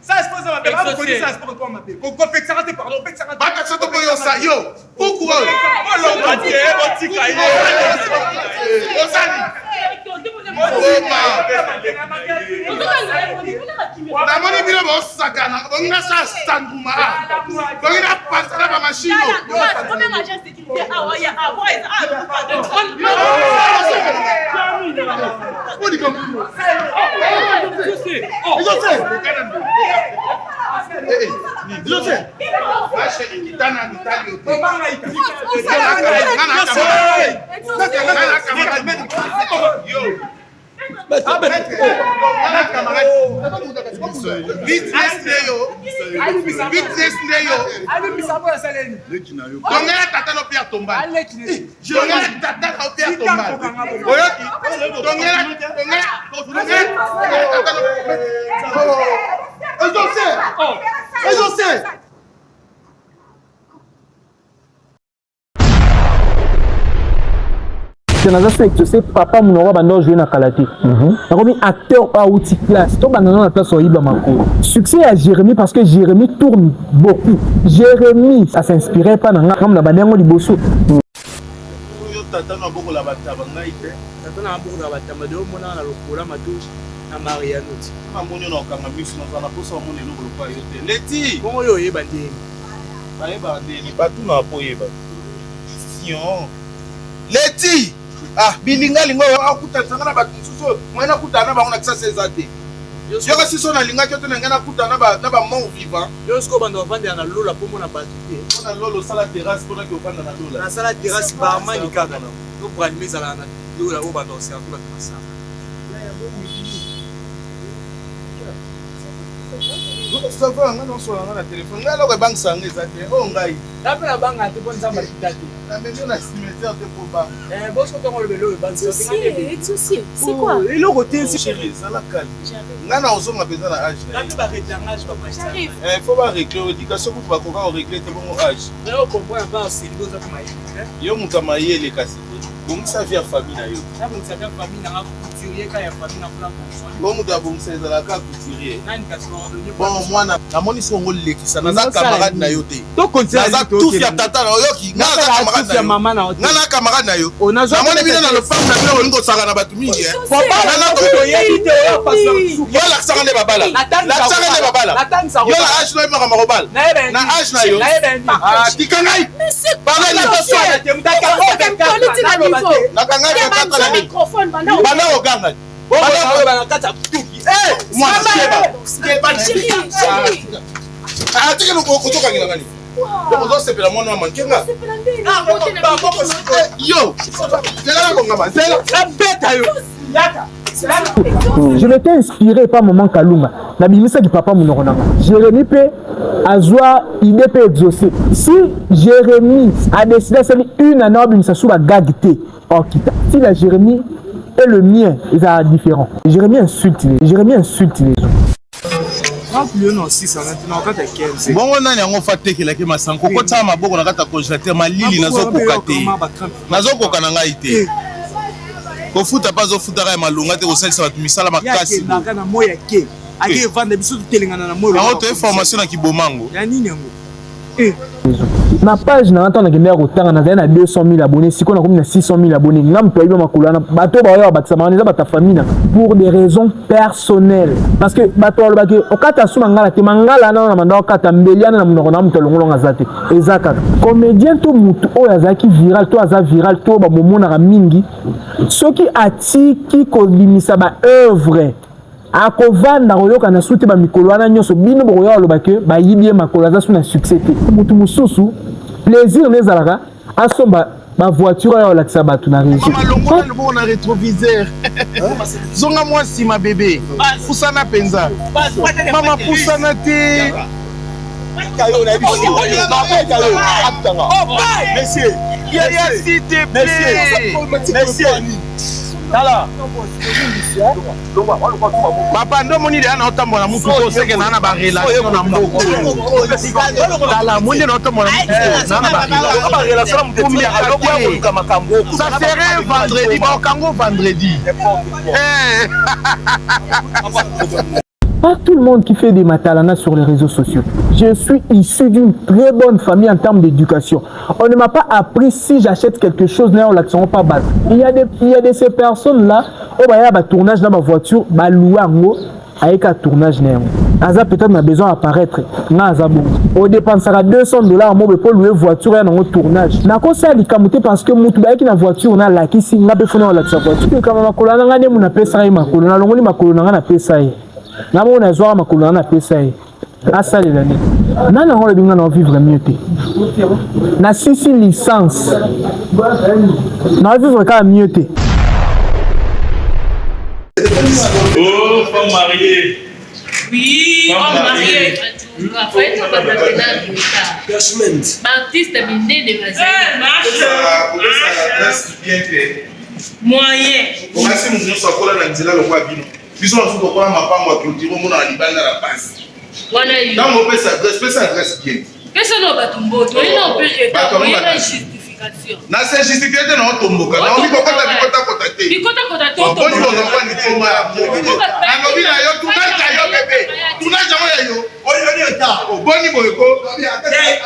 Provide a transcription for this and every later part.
Ça, je pense que ça va faire. Ça, je pense qu'on m'a fait. Qu'on fait ça, pardon. On fait ça. Baka ça, on peut ça. Yo, pourquoi? Oh, l'on va dire, on t'y caille. Namoni bila bosakana, bonga sa standuma. Bonga pasala ba machine. Combien d'agents de sécurité ya Je sais papa mon roi bando jouer na kalaté. Nakomi acteur pas outil classe. To banana na place oyiba mako. Succès à Jérémy parce que Jérémy tourne beaucoup. Jérémy ça s'inspirait pas na comme na banango liboso. Yo tata na boko la bataba ngai te. Tata na boko la bataba de mona na lokola matouche na Mariano ti. Na moni na kanga misu na na poso moni no lokola yo te. Leti. Bongo yo yeba ndeni. Ba yeba ndeni batu na po yeba. Sion. Leti. Ah, bilinga lingo akuta tsangana ba tsuso mwena kutana ba ona kisa sezate. Yo kasi sona linga kyoto na ngana kutana ba mort vivant. Yo sko bando vanda na lola po mona batite. Ona lolo sala terrasse pona ki ofanda na lola. Na sala terrasse ba mani kaka na. To brand mezala na lola o bando se akula masa. Ça va, on a sur la téléphone. Là, le banque sang est athée. Oh, ngai. Après la banque a tout bon ça matita. La maison na cimetière de Poba. Bon ce que on le vélo banque c'est quoi? Et le côté c'est chérie, ça la calme. Ngana ozo ma besoin na âge. Quand tu vas réglage pas chérie. Faut pas régler l'éducation pour pas qu'on régler te bon âge. On comprend pas c'est les choses comme ça. Yo mutamaye les kasi. Comme ça vient famille na yo. Ça bon ça vient famille na couturier quand ya famille na plan bon. Bon muda bon c'est la ka couturier. Bon moi na moni so ngol lekisa na camarade na yo te. To continue na tout ya tata na yo ki. Na camarade na mama na yo. Na camarade na yo. Na moni bina na le femme na bino ngo sanga na batu mingi eh. Papa na to yebite yo pasa. Yo la sanga ne babala. La sanga ne babala. Yo la âge no ma marobal. Na âge na yo. Ah tikangai. Parle na to so na te mutaka ko na kanga ya kata na microphone bana oganga bana kata tuki moi chérie ah tu que nous kotoka ngila ngani donc on se pela mwana mankenga yo zela ko ngama zela la beta yo yaka. Je m'étais inspiré par Maman Kalunga. Nabimisa du papa Mounorona. Jérémy peut avoir idée peut exaucer. Si Jérémy a décidé de faire une année, ça soit gagité. Si la Jérémy et le mien, ils sont différents. Jérémy insulte les gens. Bon on a un faté qui la qui m'a sanko ko tsama boko na kata congélateur malili nazo kokate nazo kokana ngaite ko futa pas au futa ma longa te ko salisa batu misala makasi na kana moya ke ake vanda biso telengana na moyo na auto information na kibomango ya nini yango ma page na ntana ke ndako tanga na 200 000 abonnés siko na komi na 600 000 abonnés ngam to yiba makulana bato ba yo batisa maneza bata famille pour des raisons personnelles parce que bato ba ke okata suma ngala te mangala na manda okata mbeliana na munoko na mutelo ngolonga zate ezaka comédien to mutu o yazaki viral to aza viral to ba momona mingi soki atiki ko limisa ba œuvre akovanda koyoka na sute ba mikolo wana nyoso bino bokoya lobake ba yibie makolo za suna succès te mutu mususu plaisir nezalaka asomba ba voiture ya la tsabatu na région malongo le bon na rétroviseur zonga moi si ma bébé pusana penza mama pusana te kayo na biso monsieur s'il te plaît monsieur Papa ndo moni dia na otambola mutu ko seke na ba relation na mboko. Tala moni na otambola mutu na ba relation mutu mi ya ko ko makambo. Ça serait vendredi ba kango vendredi. Pas tout le monde qui fait des matalana sur les réseaux sociaux. Je suis issu d'une très bonne famille en termes d'éducation. On ne m'a pas appris si j'achète quelque chose, là on l'action pas bas. Il y a de ces personnes là, oh bah il y a un tournage dans ma voiture, bah louer en avec un tournage néant. Aza peut-être n'a besoin d'apparaître. On dépensera $200 moi pour louer voiture et un tournage. Na ko ça likamuté parce que mutu ba qui na voiture on a la qui si na be fona la voiture. Comme ma kolana ngane mu na pesa yi makolo na longoli makolo na pesa yi. Na mo na zoa makolo na pesa yi. Asa les années. Na na on binga na vivre mieux té. Na 6 licence. Na vivre quand mieux té. Oh, femme mariée. Oui, homme marié. Baptiste Mindé de moyen. Comment est-ce que nous sommes là dans le roi Bino? Ils sont en train de ma clôture, mon alibana la passe. Dans mon pays, ça adresse bien. Qu'est-ce que nous batumbo? Tu es non plus justification. Na c'est justification na otomboka. Na obi kokota bikota kotate. Bikota kotate. Boni bongo ni toma ya. Anobi na yo tunaja yo bébé. Tunaja yo yo. Oyo ni ta. Boni boyeko.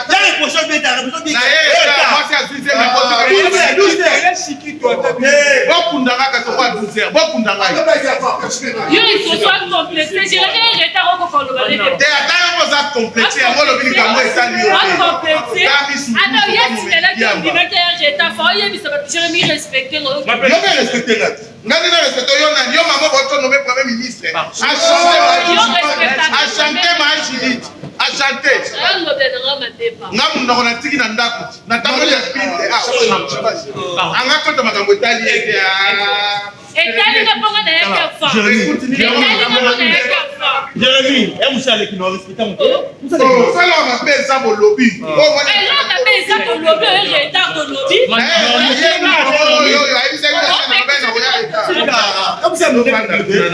Dans les prochains bêta, na ye moi c'est à 12h mais pas 12h. Chiki toi. Bokundanga ka to kwa 12h. Bokundanga. Yo il faut soit compléter. Je vais retard au kokolo ba. Te ataya mo za compléter. Ngo lo bini ka mo etali yo. Compléter. Alors yes, c'est là que Jérémy respecté. Yo me respecter là. Ngani na respecter yo na yo maman votre nommé premier ministre. A chanter ma Judith. A chanter. Ngam ndo na tiki na ndako. Na tambo ya pinte. Anga kota makambo etali ete Etali na ponga na yake fa. Jérémy, et vous allez qui nous respecter mon père. Vous allez on appelle ça mon lobby. Oh, on appelle ça mon lobby, retard de lobby. Comme ça nous je vais vous dire ça.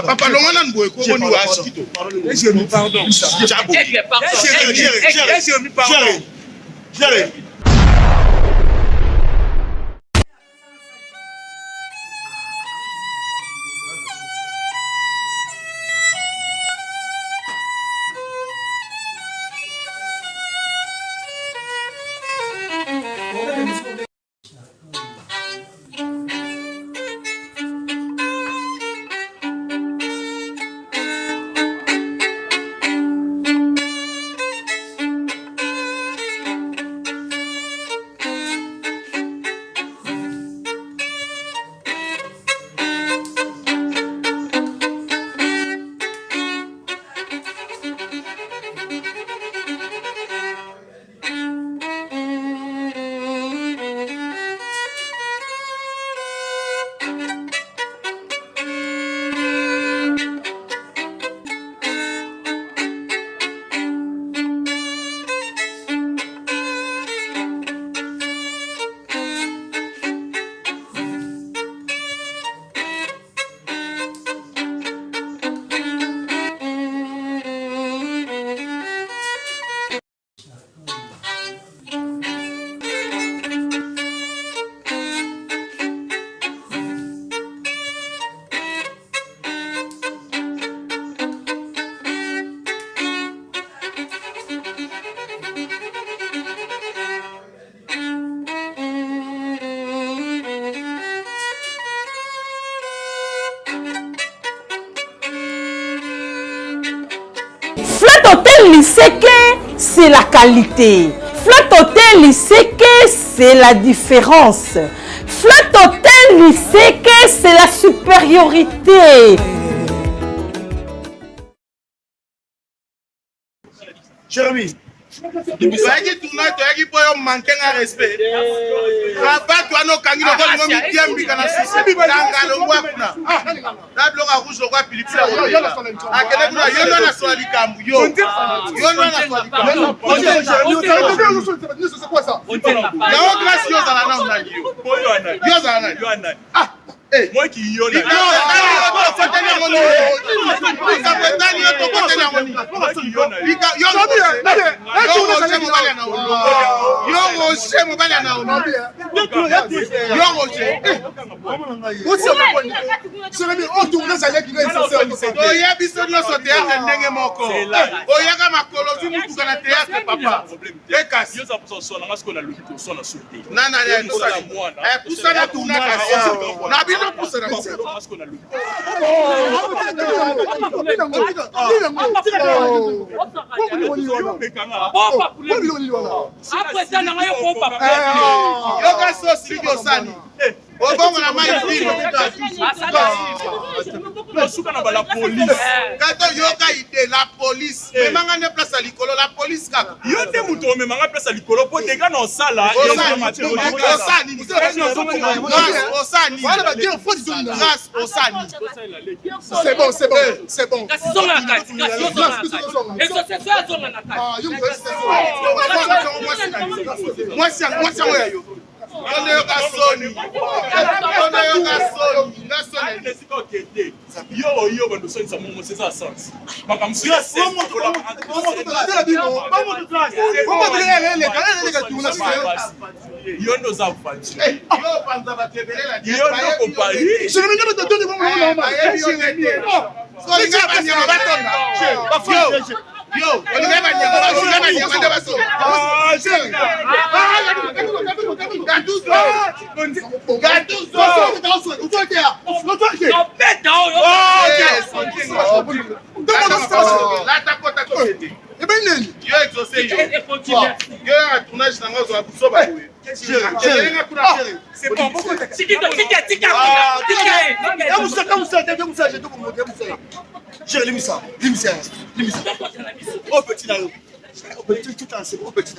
Papa, l'on boy, comment nous a pardon. il sait que c'est la qualité. Flat Hotel, il sait que c'est la différence. Flat Hotel, il sait que c'est la supériorité. Jérémy, toyaki tournoi toyaki po yo manquer un respect. Rabat toi no kangi no ko ngomi tiambika na sisi tanga lo wakuna. Na bloka rouge lo kwa Philippe. Akele kuna yo no na swali kambu yo. Yo no na swali kambu. C'est quoi ça? Yo grâce yo za na na yo. Yo za na. Ah. Moi qui y en a. La police. La police. C'est bon, c'est bon, c'est bon. Yo, on never oh petit là. Petit tout en c'est petit.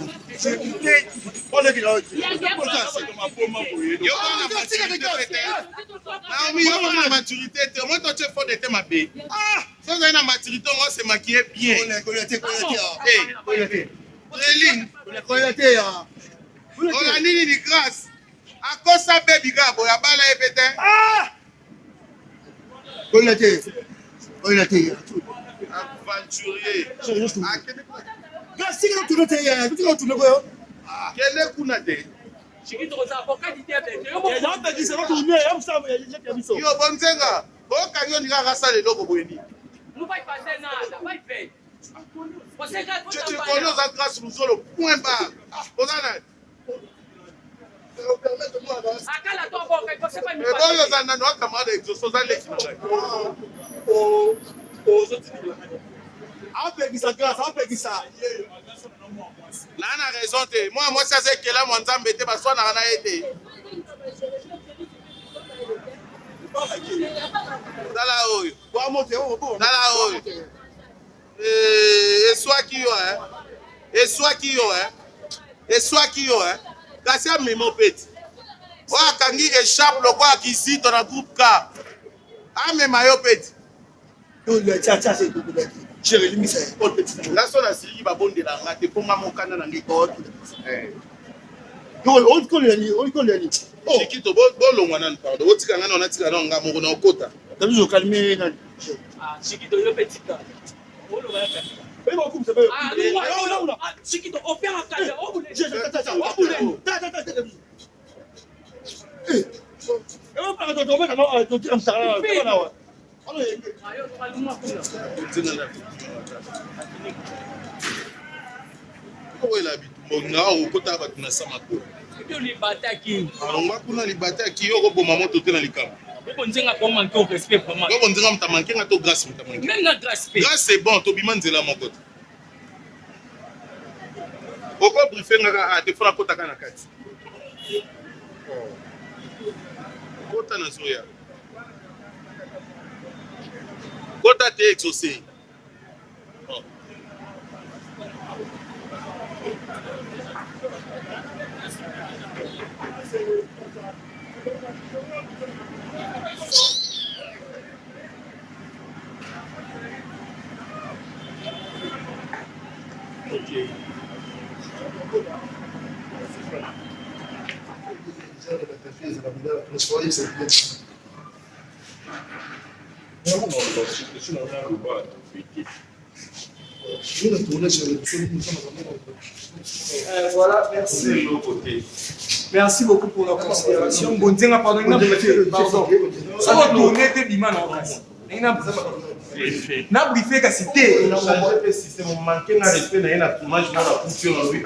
On est là. Yo maturité, moi toi tu fais des ma bé. Ah, sans une maturité, moi c'est maquillé bien. On a nini di grâce. À cause ça baby gabo ya bala epete. Ah! On a été aventurier. Là, on a raison. Moi, ça c'est que là, mon temps était parce qu'on a été. Dans la haut. Dans la haut. Et soit qui hein. Et soit qui hein. Et soit qui hein. Kasi a mémo peti. Wa kangi échappe le quoi qui ici dans le groupe K. A me mayo peti. Là, sur la série, il va bon de la rate pour ma mon canal dans les côtes. On connaît. Oh, qui te bon long on pardon. On tika ngana on tika nga mo na okota. Tabi zo calmer na. Ah, Chiquito yo petit ka. On le va faire. Et bon comme ça peut. Ah, Chiquito on fait un calme. On boule. On boule. Eh. On parle de tomber comme ça là. Grâce c'est bon, Pourquoi briefer à te faire la côte à Kanakati? Côte à Nazoya. Côte à te exaucé. Ok. Voilà, merci. Merci beaucoup pour la considération. Bon, tiens, pardon. Ça va tourner tes bimans en place. Na briefé ka cité. On a changé le système, on manquait de respect dans la tournage dans la culture en lui.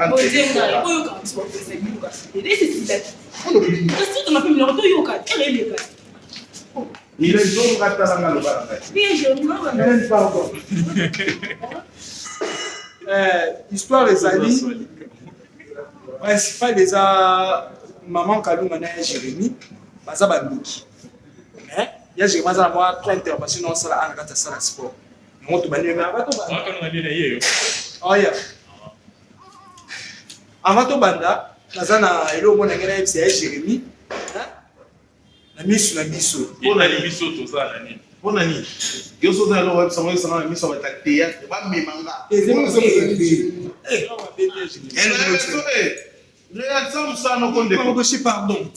Il est jaune ratalanga le histoire des alliés. Principal des maman Kalunga na Jérémy, baza banduki. Mais il y a Jérémy za moi plein d'intervention dans ça à la salle sport. Moi to bani mais abato banda. Oh ya. Amato banda, nazana elo mona ngena FCA Jérémy. Na misu na biso. Pona ni biso to ça nani. Pona ni. Yo so za lo website mo sana miso ba théâtre ba memanga. Regarde ça, on s'en compte de quoi. Pardon.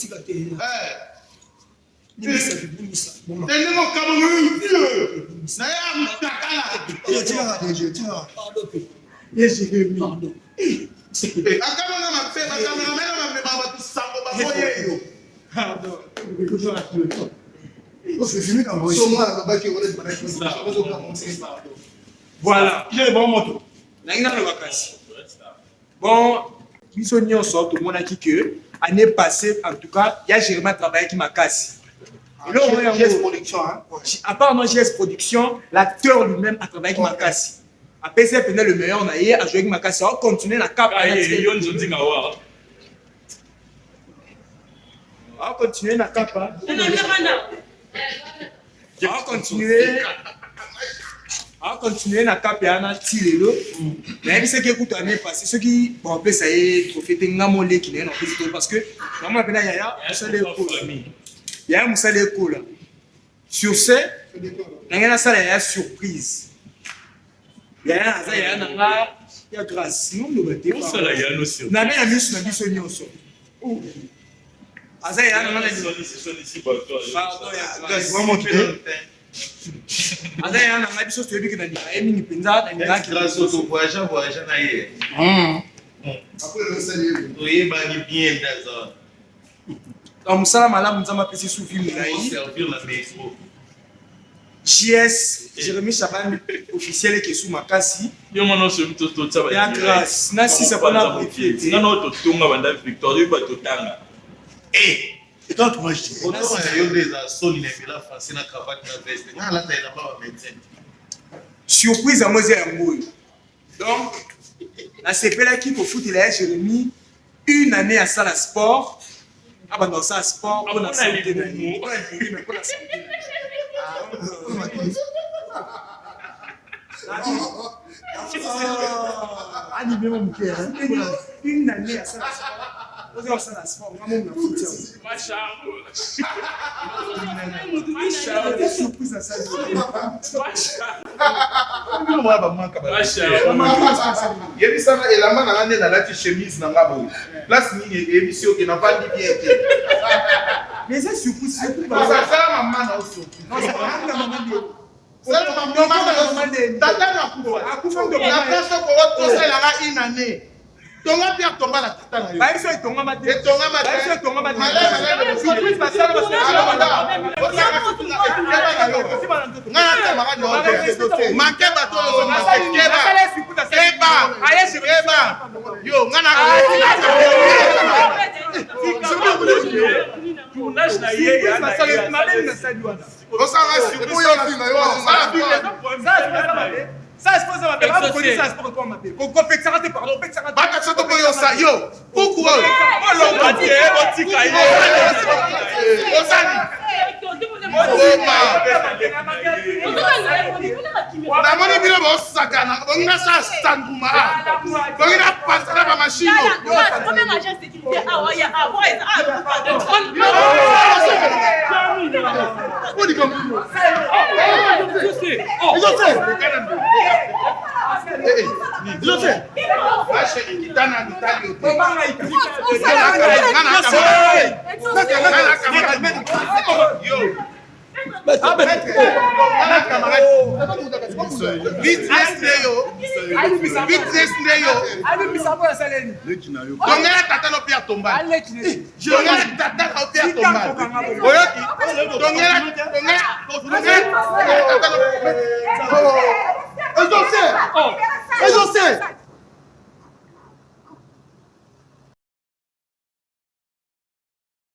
Voilà. J'ai bon moto. Bon. Biso nyonso tout le monde a dit que année passée en tout cas il y a Jérémy travaillé qui m'a cassé. Et là on GS production hein. À part non GS production, l'acteur lui-même a travaillé qui m'a cassé. Après c'est peut-être le meilleur on a eu à jouer avec ma cassé. On continue la cap. On continue la cap. On continuer na cap ya na tilelo. Mais ce qui écoute année passée, ceux qui bon après ça y est trophée ngamolé qui n'est non plus parce que normalement pena yaya musale ko. Ya musale ko là. Sur ce, ngena sala ya surprise. Ya za ya nanga ya grâce. Non no bate. Sala ya no surprise. Na na misu na biso nyonso. Aza ya nanga na ici pardon ya grâce vraiment tout. Ada ya na biso to yebi ke na mingi penza na ngaki grâce au voyage na ye. Après le salut. Oui, ba ni bien dans. Donc musala malamu nzama pesi sous film na yi. Servir la maison. JS Jérémy Chaban officiel qui sous makasi. Yo mono so mito to tsaba. Ya grâce. Na si ça pas na briefé. Na no to tunga banda victoire ba to tanga. Et quand moi je dis, on a eu des assauts, il est là, français, na cravate, na veste. Na la taille là-bas, médecin. Surprise à moi, c'est un mot. Donc, la CPL qui pour foutre, il a Jérémy une année à salle à sport. Ah, ben dans ça, sport, on a santé. Mais pour la santé. Animé mon cœur. Une année à salle à sport. Vous avez ça, sport, vraiment, on a foutu. Surprise à ça. Il y a ça, et la main dans la chemise dans la boue. Place ni émission qui n'a pas dit bien. Mais c'est surprise. Ça, maman a aussi. Non, c'est pas la maman de. Ça, maman de. Tata n'a pas. La place pour votre conseil, elle a une année. Tonga pia tomba la tata na yo. Ba iso tonga mate. Et tonga mate. Ba iso tonga mate. Surprise ba sala ba sala. Ngana mara no. Manke ba to lo manke keba. Yo ngana. Tournage na ye ya na. Osanga surprise yo na yo. Ça, je pense que ça, c'est pour toi, ma belle. Pourquoi Pexara te pardon, Pexara te pardon. Yo, pourquoi? namoni bino bosakana bongina sa sanguma bongina pasana ba machine